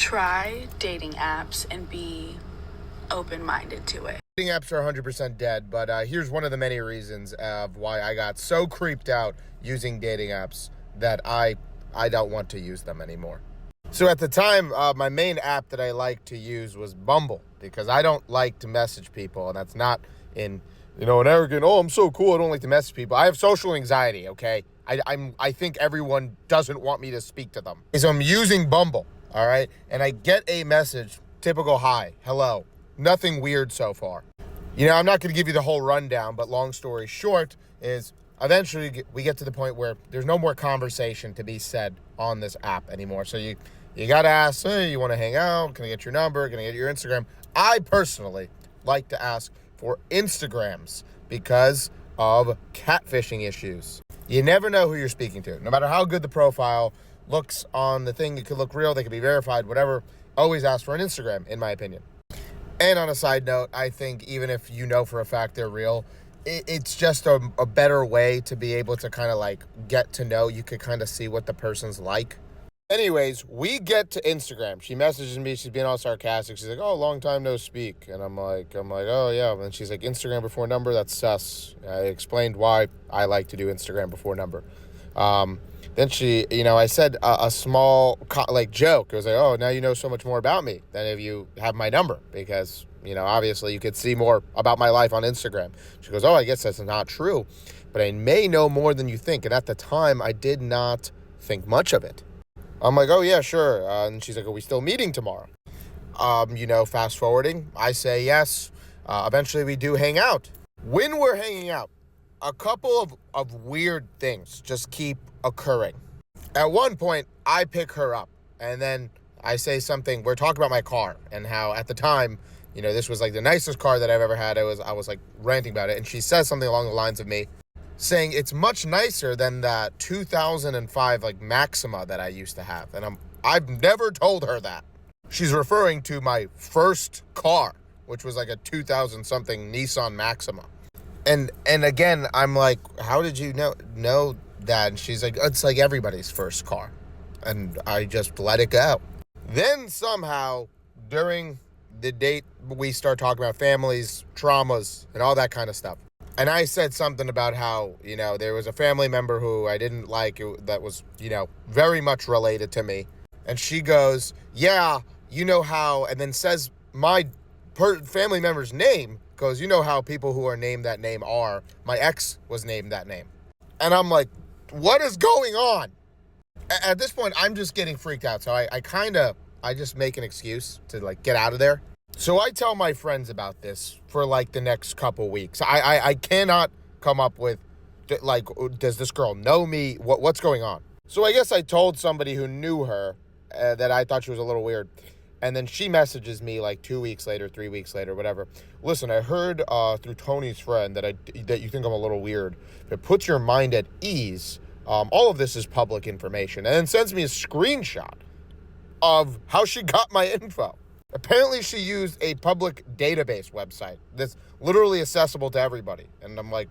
try dating apps and be open-minded to it. Dating apps are 100% dead, but here's one of the many reasons of why I got so creeped out using dating apps that I don't want to use them anymore. So at the time, my main app that I liked to use was Bumble, because I don't like to message people, and that's not in, an arrogant, I'm so cool, I don't like to message people. I have social anxiety, okay? I think everyone doesn't want me to speak to them. So I'm using Bumble, all right? And I get a message, typical hi, hello. Nothing weird so far. I'm not going to give you the whole rundown, but long story short is eventually we get to the point where there's no more conversation to be said on this app anymore. So you got to ask, hey, you want to hang out? Can I get your number? Can I get your Instagram? I personally like to ask for Instagrams because of catfishing issues. You never know who you're speaking to. No matter how good the profile looks on the thing, it could look real, they could be verified, whatever. Always ask for an Instagram, in my opinion. And on a side note, I think even if you know for a fact they're real, it's just a better way to be able to kind of like get to know. You could kind of see what the person's like. Anyways, we get to Instagram. She messages me. She's being all sarcastic. She's like, oh, long time no speak. And I'm like, oh, yeah. And she's like, Instagram before number? That's sus. I explained why I like to do Instagram before number. Then she, I said a small joke. It was like, oh, now you know so much more about me than if you have my number because, obviously you could see more about my life on Instagram. She goes, oh, I guess that's not true, but I may know more than you think. And at the time, I did not think much of it. I'm like, oh, yeah, sure. And she's like, are we still meeting tomorrow? Fast forwarding, I say yes. Eventually we do hang out. When we're hanging out, a couple of weird things just keep occurring. At one point, I pick her up, and then I say something. We're talking about my car and how at the time, this was like the nicest car that I've ever had. I was like ranting about it, and she says something along the lines of me saying it's much nicer than that 2005 like Maxima that I used to have, and I've never told her that. She's referring to my first car, which was like a 2000 something Nissan Maxima. And again, I'm like, how did you know that? And she's like, it's like everybody's first car. And I just let it go. Then somehow, during the date, we start talking about families, traumas, and all that kind of stuff. And I said something about how, there was a family member who I didn't like that was, very much related to me. And she goes, yeah, you know how, and then says my family member's name. Goes, you know how people who are named that name are. My ex was named that name. And I'm like, what is going on? At this point, I'm just getting freaked out. So I just make an excuse to like get out of there. So I tell my friends about this for like the next couple weeks. I cannot come up with like, does this girl know me? What's going on? So I guess I told somebody who knew her that I thought she was a little weird. And then she messages me like 2 weeks later, 3 weeks later, whatever. Listen, I heard through Tony's friend that you think I'm a little weird. If it puts your mind at ease, all of this is public information. And then sends me a screenshot of how she got my info. Apparently she used a public database website that's literally accessible to everybody. And I'm like,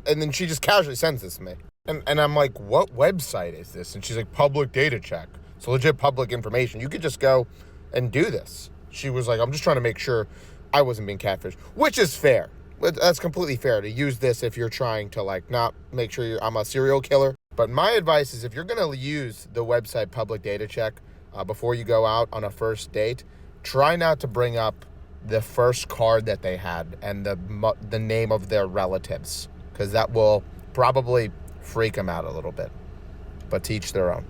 and then she just casually sends this to me. And I'm like, what website is this? And she's like, public data check. It's legit public information. You could just go and do this. She was like, I'm just trying to make sure I wasn't being catfished, which is fair. That's completely fair to use this if you're trying to like not make sure I'm a serial killer. But my advice is if you're going to use the website public data check before you go out on a first date, try not to bring up the first card that they had and the name of their relatives, because that will probably freak them out a little bit, but to each their own.